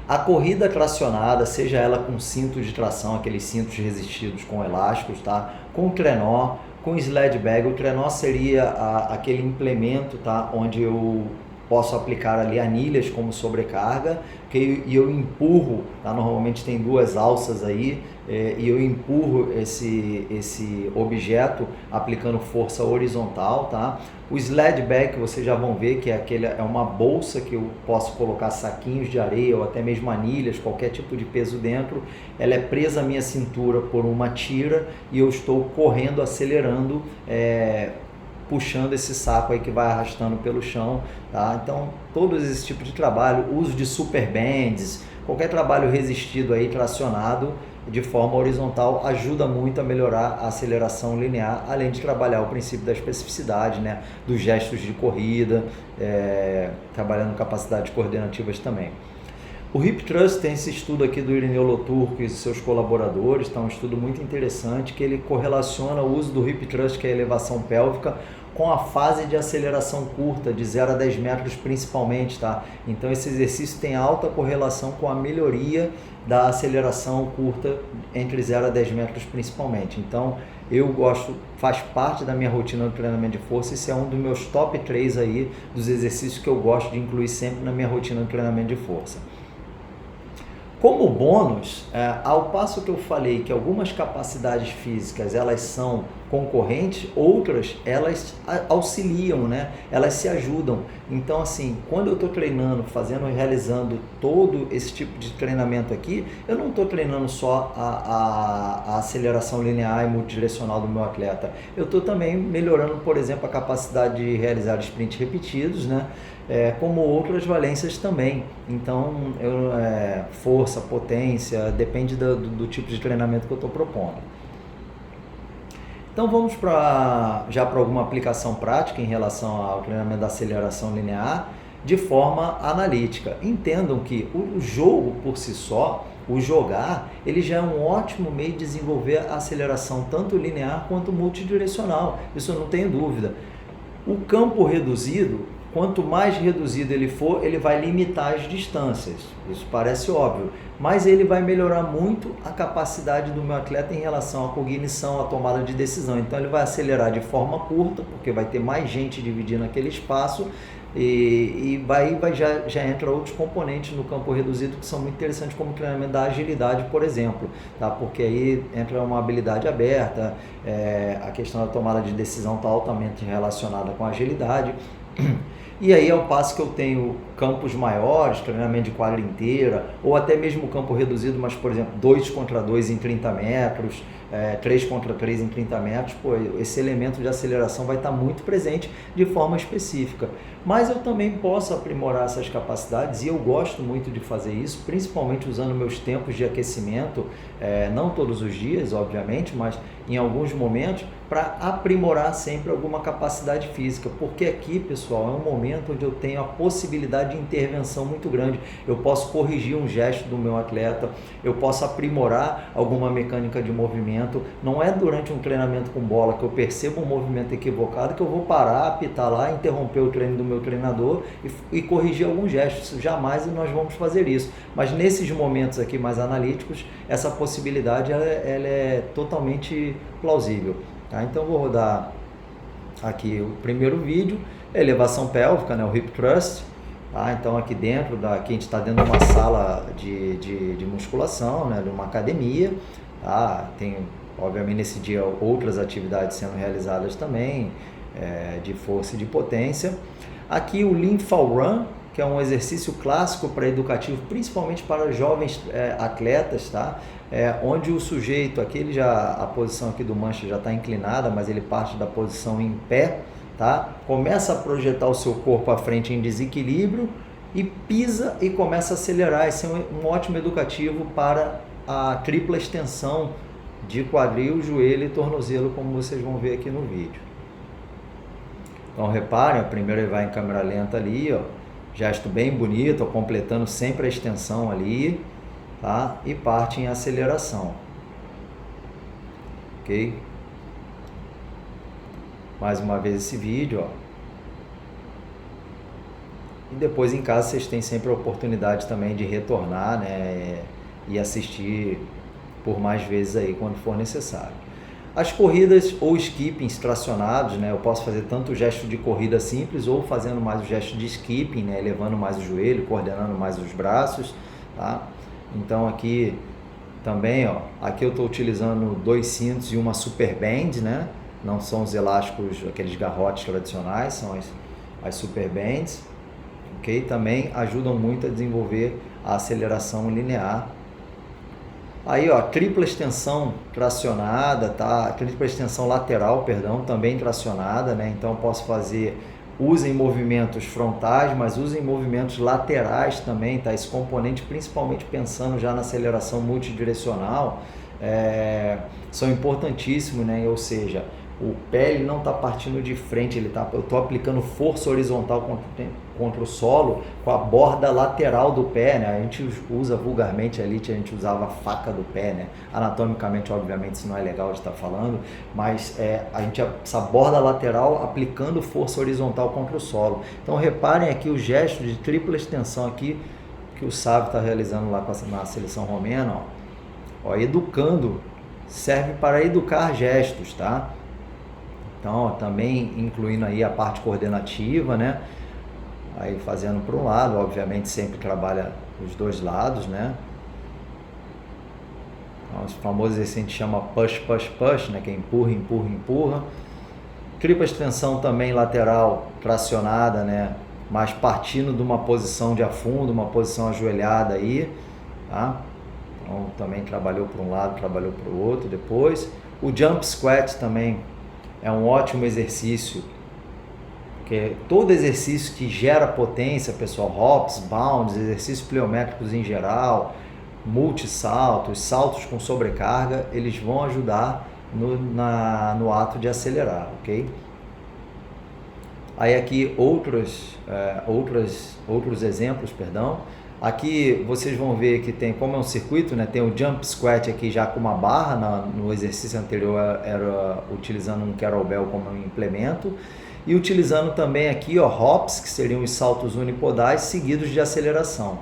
A corrida tracionada, seja ela com cinto de tração, aqueles cintos resistidos com elásticos, tá? Com trenó, com sled bag. O trenó seria aquele implemento, tá? Onde eu posso aplicar ali anilhas como sobrecarga, e eu empurro, tá? Normalmente tem duas alças aí, e eu empurro esse objeto aplicando força horizontal, tá? O sled bag, vocês já vão ver que é uma bolsa que eu posso colocar saquinhos de areia ou até mesmo anilhas, qualquer tipo de peso dentro. Ela é presa à minha cintura por uma tira e eu estou correndo, acelerando, puxando esse saco aí que vai arrastando pelo chão, tá? Então, todos esse tipo de trabalho, uso de super bands, qualquer trabalho resistido aí, tracionado de forma horizontal, ajuda muito a melhorar a aceleração linear, além de trabalhar o princípio da especificidade, né, dos gestos de corrida, trabalhando capacidades coordenativas também. O Hip Thrust tem esse estudo aqui do Irineu Loturco e seus colaboradores, tá? Um estudo muito interessante que ele correlaciona o uso do Hip Thrust, que é a elevação pélvica, com a fase de aceleração curta, de 0 a 10 metros principalmente, tá? Então esse exercício tem alta correlação com a melhoria da aceleração curta entre 0 a 10 metros principalmente. Então eu gosto, faz parte da minha rotina do treinamento de força, esse é um dos meus top 3 aí, dos exercícios que eu gosto de incluir sempre na minha rotina do treinamento de força. Como bônus, ao passo que eu falei que algumas capacidades físicas elas são concorrentes, outras elas auxiliam, né? Elas se ajudam. Então, assim, quando eu estou treinando, realizando todo esse tipo de treinamento aqui, eu não estou treinando só a aceleração linear e multidirecional do meu atleta. Eu estou também melhorando, por exemplo, a capacidade de realizar sprints repetidos, né? Como outras valências também. Então, força, potência, depende do tipo de treinamento que eu estou propondo. Então vamos já para alguma aplicação prática em relação ao treinamento da aceleração linear de forma analítica. Entendam que o jogo por si só, o jogar, ele já é um ótimo meio de desenvolver a aceleração tanto linear quanto multidirecional, isso eu não tenho dúvida. O campo reduzido, quanto mais reduzido ele for, ele vai limitar as distâncias, isso parece óbvio, mas ele vai melhorar muito a capacidade do meu atleta em relação à cognição, à tomada de decisão. Então ele vai acelerar de forma curta, porque vai ter mais gente dividindo aquele espaço, e já entra outros componentes no campo reduzido que são muito interessantes, como o treinamento da agilidade, por exemplo, tá? Porque aí entra uma habilidade aberta, a questão da tomada de decisão está altamente relacionada com a agilidade. E aí, ao passo que eu tenho campos maiores, treinamento de quadra inteira, ou até mesmo campo reduzido, mas, por exemplo, 2 contra 2 em 30 metros, 3 contra 3 em 30 metros, esse elemento de aceleração vai estar muito presente de forma específica. Mas eu também posso aprimorar essas capacidades, e eu gosto muito de fazer isso, principalmente usando meus tempos de aquecimento, não todos os dias, obviamente, mas em alguns momentos, para aprimorar sempre alguma capacidade física, porque aqui, pessoal, é um momento onde eu tenho a possibilidade de intervenção muito grande. Eu posso corrigir um gesto do meu atleta, eu posso aprimorar alguma mecânica de movimento. Não é durante um treinamento com bola que eu percebo um movimento equivocado que eu vou parar, apitar lá, interromper o treino do meu treinador e corrigir algum gesto. Isso jamais nós vamos fazer isso. Mas nesses momentos aqui mais analíticos, essa possibilidade ela é totalmente plausível. Tá? Então vou rodar aqui o primeiro vídeo, elevação pélvica, né, o hip thrust. Tá? Então aqui dentro, aqui a gente está dentro de uma sala de musculação, né, de uma academia. Tá? Tem, obviamente, nesse dia outras atividades sendo realizadas também, de força e de potência. Aqui o Lean Fall Run, que é um exercício clássico para educativo, principalmente para jovens atletas, tá? Onde o sujeito, aqui a posição aqui do mancha já está inclinada, mas ele parte da posição em pé, tá? Começa a projetar o seu corpo à frente em desequilíbrio e pisa e começa a acelerar. Esse é um ótimo educativo para a tripla extensão de quadril, joelho e tornozelo, como vocês vão ver aqui no vídeo. Então reparem, primeiro ele vai em câmera lenta ali, ó, gesto bem bonito, ó, completando sempre a extensão ali, tá? E parte em aceleração, ok? Mais uma vez esse vídeo, ó. E depois em casa vocês têm sempre a oportunidade também de retornar, né, e assistir por mais vezes aí quando for necessário. As corridas ou skippings tracionados, né, eu posso fazer tanto o gesto de corrida simples ou fazendo mais o gesto de skipping, né, elevando mais o joelho, coordenando mais os braços, tá? Então aqui também, ó, aqui eu estou utilizando 2 cintos e uma super band, né? Não são os elásticos, aqueles garrotes tradicionais, são as super bands, ok? Também ajudam muito a desenvolver a aceleração linear. Aí, ó, tripla extensão tracionada, tá? Tripla extensão lateral, perdão, também tracionada, né? Então posso fazer, usem movimentos frontais, mas usem movimentos laterais também, tá? Esse componente, principalmente pensando já na aceleração multidirecional, são importantíssimos, né? Ou seja, o pé ele não está partindo de frente, eu estou aplicando força horizontal contra o solo com a borda lateral do pé, né? A gente usa vulgarmente, a gente usava a faca do pé, né? Anatomicamente, obviamente, isso não é legal de estar falando, mas essa borda lateral aplicando força horizontal contra o solo. Então reparem aqui o gesto de tripla extensão aqui que o Sávio está realizando lá na seleção romena, ó, educando, serve para educar gestos, tá? Então, ó, também incluindo aí a parte coordenativa, né? Aí fazendo para um lado, obviamente sempre trabalha os dois lados, né? O famoso exercício a gente chama push, push, push, né? Que é empurra, empurra, empurra. Tripla extensão também lateral tracionada, né? Mas partindo de uma posição de afundo, uma posição ajoelhada aí, tá? Então também trabalhou para um lado, trabalhou para o outro depois. O jump squat também é um ótimo exercício, porque todo exercício que gera potência, pessoal, hops, bounds, exercícios pliométricos em geral, multissaltos, saltos com sobrecarga, eles vão ajudar no ato de acelerar, ok? Aí aqui outros exemplos, perdão. Aqui vocês vão ver que tem, como é um circuito, né, tem o jump squat aqui já com uma barra, no exercício anterior era utilizando um kettlebell como um implemento, e utilizando também aqui, ó, hops, que seriam os saltos unipodais seguidos de aceleração.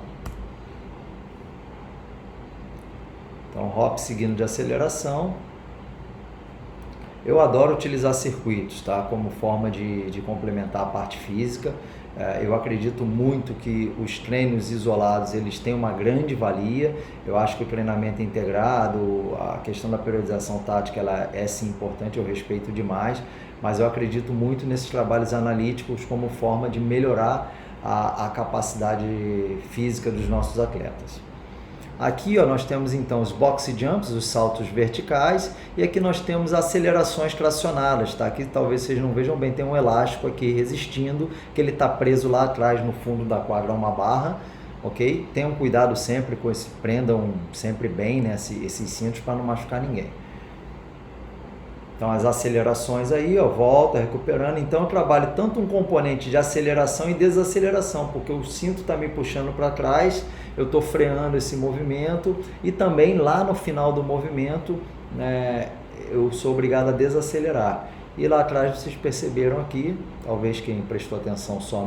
Então, hop seguindo de aceleração. Eu adoro utilizar circuitos, tá? Como forma de complementar a parte física. Eu acredito muito que os treinos isolados eles têm uma grande valia. Eu acho que o treinamento integrado, a questão da periodização tática, ela é sim importante, eu respeito demais, mas eu acredito muito nesses trabalhos analíticos como forma de melhorar a capacidade física dos nossos atletas. Aqui, ó, nós temos então os box jumps, os saltos verticais, e aqui nós temos acelerações tracionadas, tá? Aqui talvez vocês não vejam bem, tem um elástico aqui resistindo, que ele está preso lá atrás no fundo da quadra, uma barra, ok? Tenham cuidado sempre com esse, prendam sempre bem, né, esses cintos para não machucar ninguém. Então as acelerações aí, ó, volta, recuperando. Então eu trabalho tanto um componente de aceleração e desaceleração, porque o cinto está me puxando para trás, eu estou freando esse movimento e também lá no final do movimento, né, eu sou obrigado a desacelerar. E lá atrás vocês perceberam aqui, talvez quem prestou atenção só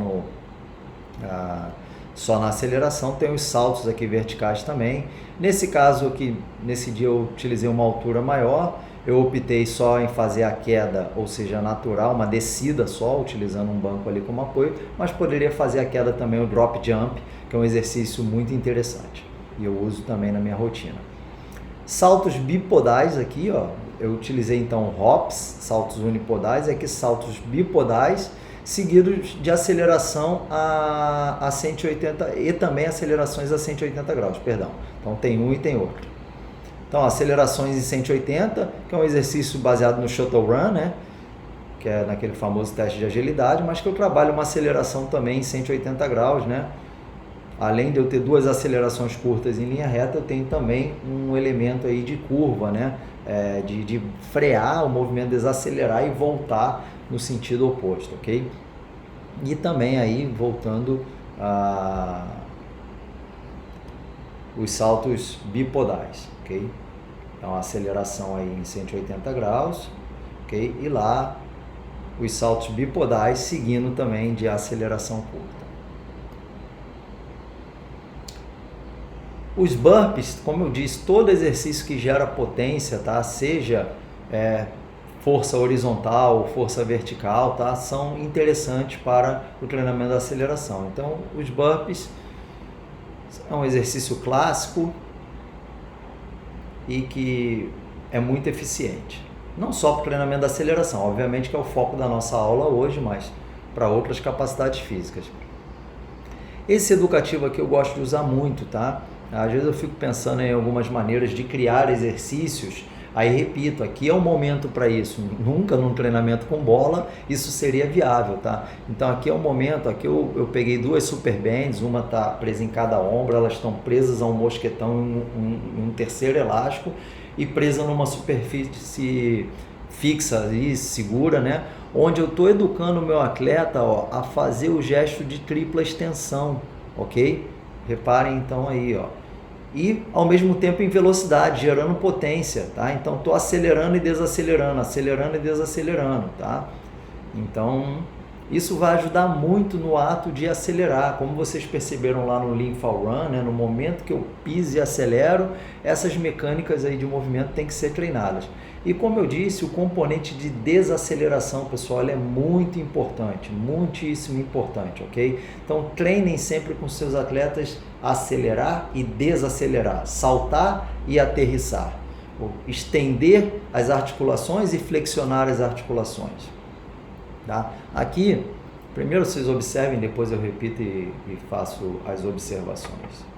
na aceleração, tem os saltos aqui verticais também. Nesse caso aqui, nesse dia eu utilizei uma altura maior, eu optei só em fazer a queda, ou seja, natural, uma descida só, utilizando um banco ali como apoio, mas poderia fazer a queda também, o drop jump, que é um exercício muito interessante e eu uso também na minha rotina. Saltos bipodais aqui, ó, eu utilizei então hops, saltos unipodais, e aqui saltos bipodais, seguidos de aceleração a 180 e também acelerações a 180 graus, perdão. Então tem um e tem outro. Então acelerações em 180, que é um exercício baseado no shuttle run, né? Que é naquele famoso teste de agilidade, mas que eu trabalho uma aceleração também em 180 graus, né? Além de eu ter duas acelerações curtas em linha reta, eu tenho também um elemento aí de curva, né? De frear o movimento, desacelerar e voltar no sentido oposto, ok? E também aí voltando os saltos bipodais, ok? Então aceleração aí em 180 graus, ok? E lá os saltos bipodais seguindo também de aceleração curta. Os burpees, como eu disse, todo exercício que gera potência, tá? Seja força horizontal ou força vertical, tá? São interessantes para o treinamento da aceleração. Então, os burpees é um exercício clássico e que é muito eficiente. Não só para o treinamento da aceleração, obviamente que é o foco da nossa aula hoje, mas para outras capacidades físicas. Esse educativo aqui eu gosto de usar muito, tá? Às vezes eu fico pensando em algumas maneiras de criar exercícios, aí repito, aqui é o momento para isso, nunca num treinamento com bola isso seria viável, tá? Então aqui é o momento, aqui eu peguei duas super bands, uma está presa em cada ombro, elas estão presas a um mosquetão, um terceiro elástico e presa numa superfície fixa e segura, né? Onde eu estou educando o meu atleta, ó, a fazer o gesto de tripla extensão, ok? Reparem então aí, ó. E ao mesmo tempo em velocidade, gerando potência, tá? Então estou acelerando e desacelerando, tá? Então isso vai ajudar muito no ato de acelerar, como vocês perceberam lá no Lean Fall Run, né? No momento que eu piso e acelero, essas mecânicas aí de movimento têm que ser treinadas. E como eu disse, o componente de desaceleração, pessoal, é muito importante, muitíssimo importante, ok? Então treinem sempre com seus atletas acelerar e desacelerar, saltar e aterrissar. estender as articulações e flexionar as articulações. Tá? Aqui, primeiro vocês observem, depois eu repito e faço as observações.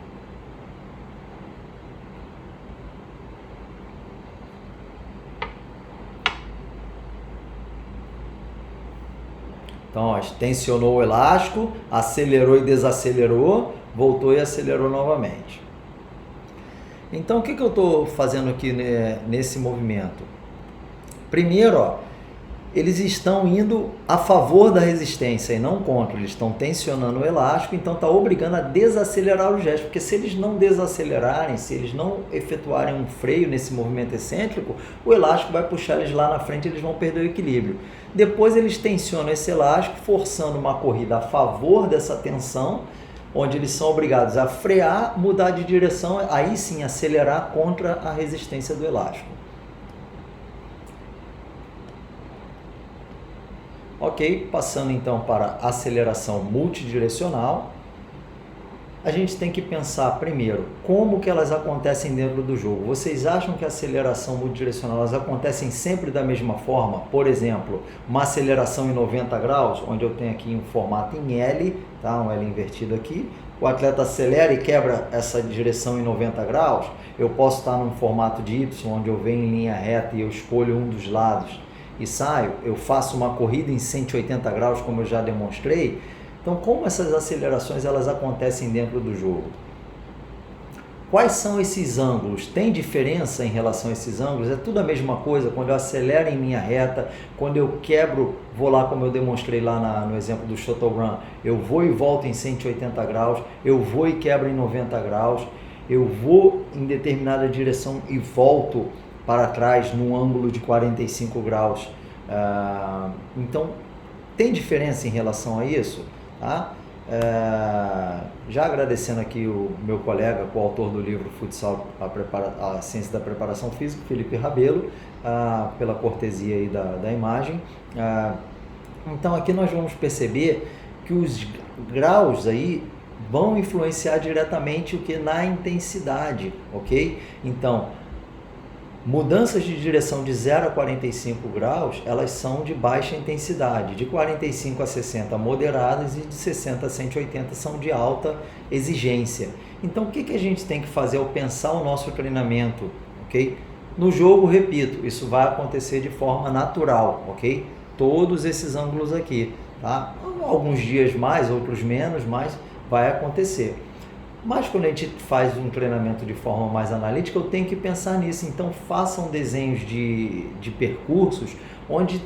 Então, ó, tensionou o elástico, acelerou e desacelerou, voltou e acelerou novamente. Então, o que eu estou fazendo aqui nesse movimento? Primeiro, ó, eles estão indo a favor da resistência e não contra. Eles estão tensionando o elástico, então está obrigando a desacelerar o gesto. Porque se eles não desacelerarem, se eles não efetuarem um freio nesse movimento excêntrico, o elástico vai puxar eles lá na frente e eles vão perder o equilíbrio. Depois eles tensionam esse elástico, forçando uma corrida a favor dessa tensão, onde eles são obrigados a frear, mudar de direção, aí sim acelerar contra a resistência do elástico. Ok, passando então para a aceleração multidirecional, a gente tem que pensar primeiro como que elas acontecem dentro do jogo. Vocês acham que a aceleração multidirecional elas acontecem sempre da mesma forma? Por exemplo, uma aceleração em 90 graus, onde eu tenho aqui um formato em L, tá? Um L invertido aqui. O atleta acelera e quebra essa direção em 90 graus. Eu posso estar num formato de Y, onde eu venho em linha reta e eu escolho um dos lados e saio. Eu faço uma corrida em 180 graus, como eu já demonstrei. Então, como essas acelerações elas acontecem dentro do jogo? Quais são esses ângulos? Tem diferença em relação a esses ângulos? É tudo a mesma coisa? Quando eu acelero em linha reta, quando eu quebro, vou lá como eu demonstrei lá no exemplo do shuttle run, eu vou e volto em 180 graus, eu vou e quebro em 90 graus, eu vou em determinada direção e volto para trás num ângulo de 45 graus. Então, tem diferença em relação a isso? Tá? Já agradecendo aqui o meu colega, coautor do livro Futsal, a Ciência da Preparação Física, Felipe Rabelo, pela cortesia aí da imagem. Então aqui nós vamos perceber que os graus aí vão influenciar diretamente o que na intensidade, ok? Então, mudanças de direção de 0 a 45 graus, elas são de baixa intensidade, de 45 a 60 moderadas e de 60 a 180 são de alta exigência. Então, o que a gente tem que fazer ao pensar o nosso treinamento, ok? No jogo, repito, isso vai acontecer de forma natural, ok? Todos esses ângulos aqui, tá? Alguns dias mais, outros menos, mas vai acontecer. Mas quando a gente faz um treinamento de forma mais analítica, eu tenho que pensar nisso. Então façam desenhos de percursos onde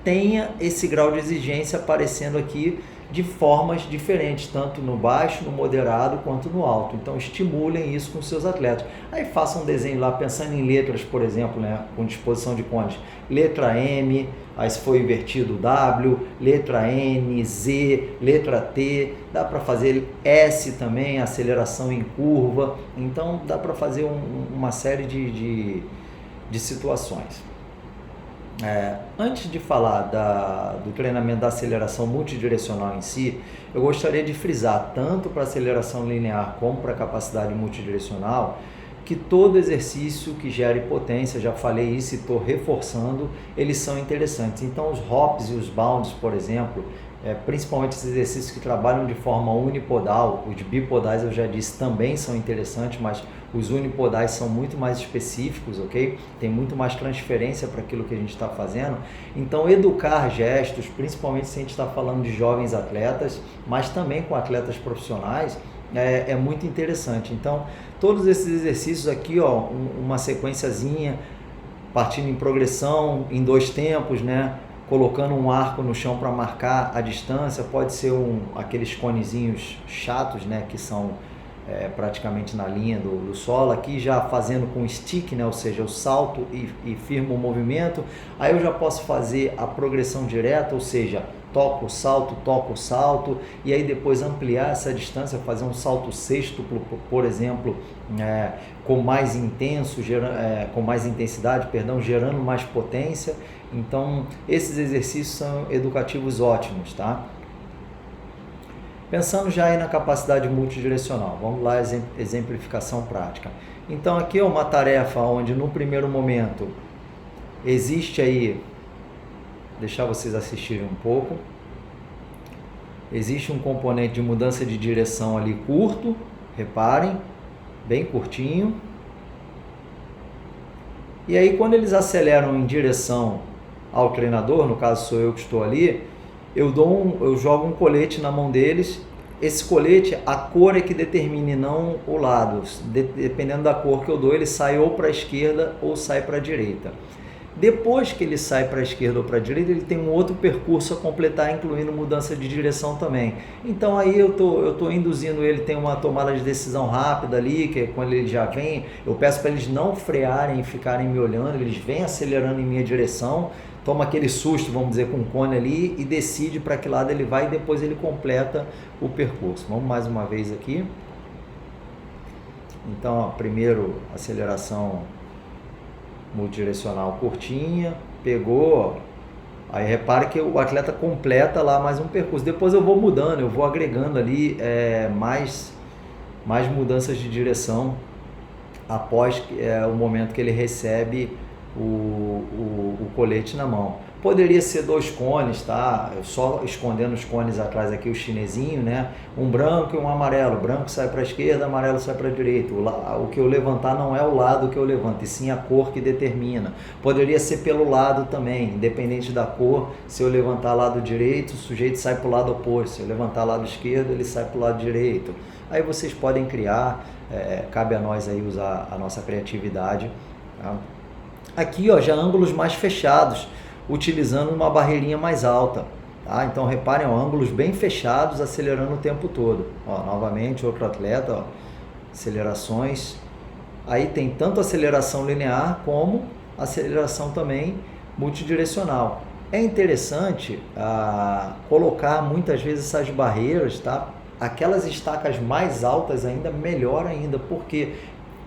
tenha esse grau de exigência aparecendo aqui de formas diferentes, tanto no baixo, no moderado, quanto no alto. Então estimulem isso com seus atletas. Aí façam um desenho lá, pensando em letras, por exemplo, né, com disposição de cones. Letra M, aí se for invertido W, letra N, Z, letra T, dá para fazer S também, aceleração em curva. Então dá para fazer uma série de situações. Antes de falar do treinamento da aceleração multidirecional em si, eu gostaria de frisar, tanto para aceleração linear como para capacidade multidirecional, que todo exercício que gere potência, já falei isso e estou reforçando, eles são interessantes. Então os hops e os bounds, por exemplo, principalmente esses exercícios que trabalham de forma unipodal, os bipodais eu já disse também são interessantes, mas os unipodais são muito mais específicos, ok? Tem muito mais transferência para aquilo que a gente está fazendo. Então educar gestos, principalmente se a gente está falando de jovens atletas, mas também com atletas profissionais, é muito interessante. Então todos esses exercícios aqui, ó, uma sequenciazinha, partindo em progressão, em 2 tempos, né? Colocando um arco no chão para marcar a distância, pode ser aqueles conezinhos chatos, né, que são praticamente na linha do solo, aqui já fazendo com stick, né, ou seja, eu salto e firmo o movimento, aí eu já posso fazer a progressão direta, ou seja, toco o salto, e aí depois ampliar essa distância, fazer um salto sextuplo, por exemplo, com mais intensidade, gerando mais potência. Então, esses exercícios são educativos ótimos, tá? Pensando já aí na capacidade multidirecional, vamos lá, exemplificação prática. Então aqui é uma tarefa onde no primeiro momento existe aí, deixar vocês assistirem um pouco, existe um componente de mudança de direção ali curto, reparem, bem curtinho. E aí quando eles aceleram em direção ao treinador, no caso sou eu que estou ali, eu jogo um colete na mão deles. Esse colete, a cor é que determina e não o lado. Dependendo da cor que eu dou, ele sai ou para a esquerda ou sai para a direita. Depois que ele sai para a esquerda ou para a direita, ele tem um outro percurso a completar, incluindo mudança de direção também. Então aí eu tô induzindo ele, tem uma tomada de decisão rápida ali, que é quando ele já vem, eu peço para eles não frearem e ficarem me olhando, eles vêm acelerando em minha direção, toma aquele susto, vamos dizer, com o cone ali e decide para que lado ele vai e depois ele completa o percurso. Vamos mais uma vez aqui. Então, ó, primeiro aceleração multidirecional curtinha, pegou, ó. Aí repare que o atleta completa lá mais um percurso. Depois eu vou mudando, eu vou agregando ali mais mudanças de direção após o momento que ele recebe o colete na mão. Poderia ser 2 cones, tá? Eu só escondendo os cones atrás aqui, o chinesinho, né? Um branco e um amarelo. O branco sai para a esquerda, amarelo sai para a direita. O que eu levantar não é o lado que eu levanto, e sim a cor que determina. Poderia ser pelo lado também, independente da cor. Se eu levantar lado direito, o sujeito sai para o lado oposto. Se eu levantar lado esquerdo, ele sai para o lado direito. Aí vocês podem criar, cabe a nós aí usar a nossa criatividade, tá? Aqui, ó, já ângulos mais fechados, utilizando uma barreirinha mais alta, tá? Então reparem, ó, ângulos bem fechados, acelerando o tempo todo. Ó, novamente outro atleta, ó, acelerações. Aí tem tanto aceleração linear como aceleração também multidirecional. É interessante colocar muitas vezes essas barreiras, tá? Aquelas estacas mais altas ainda, melhor ainda, porque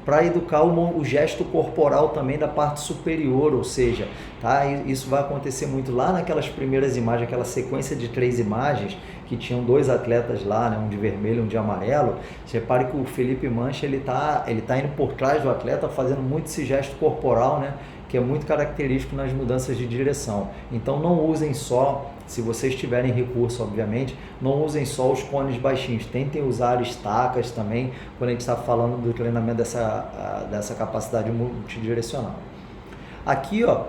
para educar o gesto corporal também da parte superior, ou seja, tá? Isso vai acontecer muito lá naquelas primeiras imagens, aquela sequência de 3 imagens, que tinham 2 atletas lá, né? Um de vermelho e um de amarelo. Você repare que o Felipe Mancha, ele tá indo por trás do atleta, fazendo muito esse gesto corporal, né? Que é muito característico nas mudanças de direção. Então não usem só, se vocês tiverem recurso, obviamente, não usem só os cones baixinhos, tentem usar estacas também, quando a gente está falando do treinamento dessa capacidade multidirecional. Aqui, ó,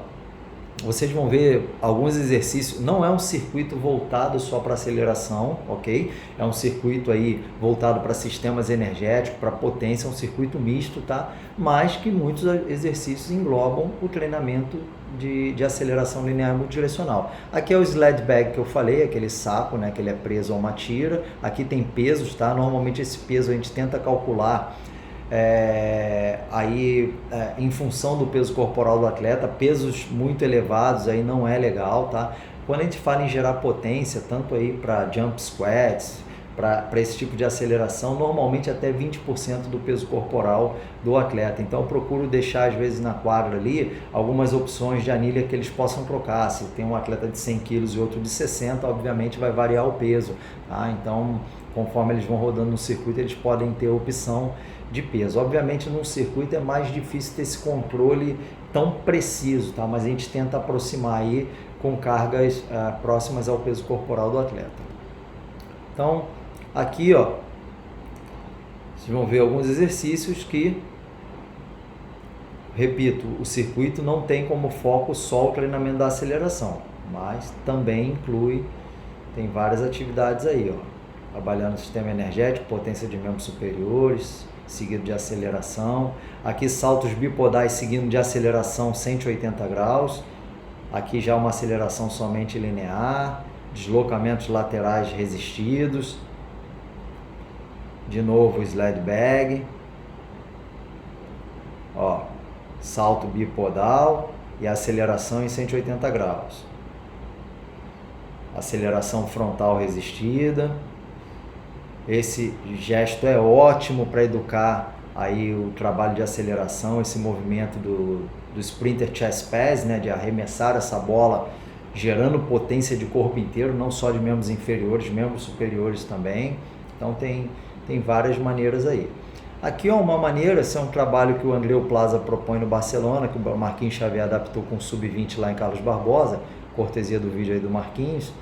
vocês vão ver alguns exercícios, não é um circuito voltado só para aceleração, ok? É um circuito aí voltado para sistemas energéticos, para potência, é um circuito misto, tá? Mas que muitos exercícios englobam o treinamento de aceleração linear multidirecional. Aqui é o sled bag que eu falei, aquele saco, né, que ele é preso a uma tira. Aqui tem pesos, tá? Normalmente esse peso a gente tenta calcular em função do peso corporal do atleta. Pesos muito elevados aí não é legal, tá? Quando a gente fala em gerar potência, tanto aí para jump squats, para esse tipo de aceleração, normalmente até 20% do peso corporal do atleta. Então eu procuro deixar às vezes na quadra ali algumas opções de anilha que eles possam trocar. Se tem um atleta de 100 kg e outro de 60, obviamente vai variar o peso, tá? Então conforme eles vão rodando no circuito, eles podem ter opção de peso. Obviamente num circuito é mais difícil ter esse controle tão preciso, tá? Mas a gente tenta aproximar aí com cargas próximas ao peso corporal do atleta. Então aqui, ó, vocês vão ver alguns exercícios que, repito, o circuito não tem como foco só o treinamento da aceleração, mas também inclui, tem várias atividades aí, ó, trabalhando no sistema energético, potência de membros superiores, seguido de aceleração. Aqui saltos bipodais seguindo de aceleração 180 graus. Aqui já uma aceleração somente linear, deslocamentos laterais resistidos. De novo o sled bag. Ó, salto bipodal e aceleração em 180 graus. Aceleração frontal resistida. Esse gesto é ótimo para educar aí o trabalho de aceleração, esse movimento do sprinter chest pass, né, de arremessar essa bola, gerando potência de corpo inteiro, não só de membros inferiores, membros superiores também. Então tem várias maneiras aí. Aqui é uma maneira, esse é um trabalho que o Andreu Plaza propõe no Barcelona, que o Marquinhos Xavier adaptou com o Sub-20 lá em Carlos Barbosa, cortesia do vídeo aí do Marquinhos.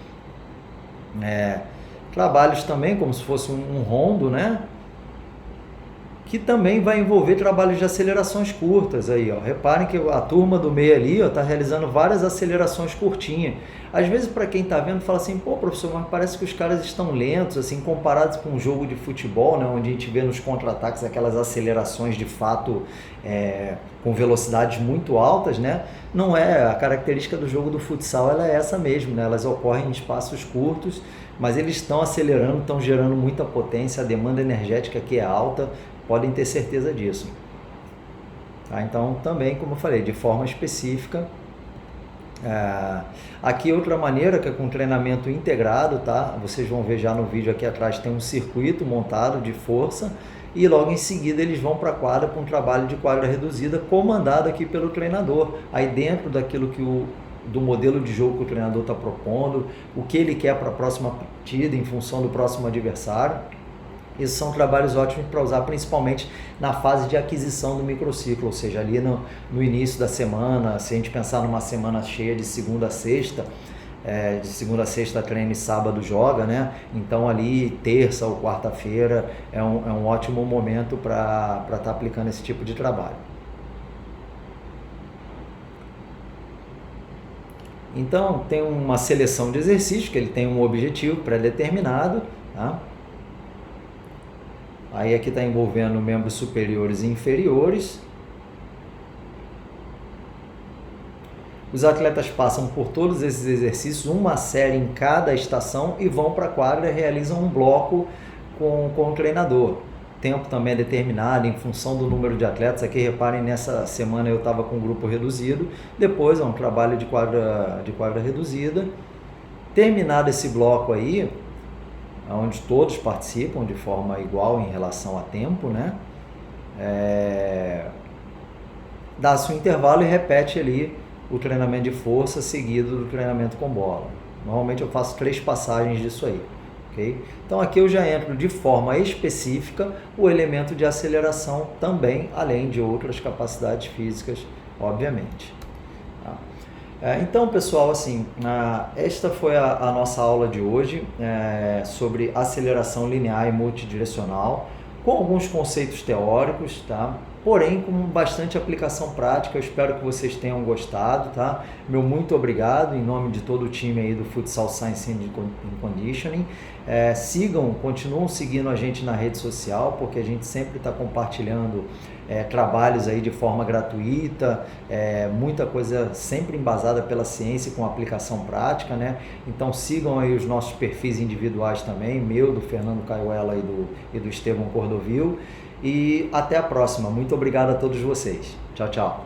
Trabalhos também como se fosse um rondo, né? Que também vai envolver trabalhos de acelerações curtas aí, ó. Reparem que a turma do meio ali, ó, tá realizando várias acelerações curtinhas. Às vezes para quem tá vendo fala assim, pô, professor, mas parece que os caras estão lentos, assim, comparados com um jogo de futebol, né, onde a gente vê nos contra-ataques aquelas acelerações de fato com velocidades muito altas, né? Não é, a característica do jogo do futsal ela é essa mesmo, né? Elas ocorrem em espaços curtos, mas eles estão acelerando, estão gerando muita potência, a demanda energética aqui é alta, podem ter certeza disso. Tá? Então, também, como eu falei, de forma específica. Aqui outra maneira que é com treinamento integrado, tá? Vocês vão ver já no vídeo aqui atrás, tem um circuito montado de força e logo em seguida eles vão para a quadra com um trabalho de quadra reduzida comandado aqui pelo treinador. Aí dentro daquilo que do modelo de jogo que o treinador está propondo, o que ele quer para a próxima partida em função do próximo adversário. Esses são trabalhos ótimos para usar principalmente na fase de aquisição do microciclo, ou seja, ali no início da semana, se a gente pensar numa semana cheia de segunda a sexta treina e sábado joga, né? Então ali terça ou quarta-feira é um ótimo momento para estar aplicando esse tipo de trabalho. Então tem uma seleção de exercícios que ele tem um objetivo pré-determinado, tá? Aí aqui está envolvendo membros superiores e inferiores. Os atletas passam por todos esses exercícios, uma série em cada estação e vão para a quadra e realizam um bloco com o treinador. O tempo também é determinado em função do número de atletas. Aqui reparem, nessa semana eu estava com um grupo reduzido, depois é um trabalho de quadra reduzida. Terminado esse bloco aí, onde todos participam de forma igual em relação a tempo, né? Dá-se um intervalo e repete ali o treinamento de força seguido do treinamento com bola. Normalmente eu faço 3 passagens disso aí, ok? Então aqui eu já entro de forma específica o elemento de aceleração também, além de outras capacidades físicas, obviamente. Então, pessoal, assim, esta foi a nossa aula de hoje sobre aceleração linear e multidirecional, com alguns conceitos teóricos, tá? Porém com bastante aplicação prática. Eu espero que vocês tenham gostado, tá? Meu muito obrigado em nome de todo o time aí do Futsal Science and Conditioning. Continuam seguindo a gente na rede social, porque a gente sempre está compartilhando trabalhos aí de forma gratuita, muita coisa sempre embasada pela ciência e com aplicação prática, né? Então sigam aí os nossos perfis individuais também, meu, do Fernando Caiuela e do Estevão Cordovil. E até a próxima. Muito obrigado a todos vocês. Tchau, tchau.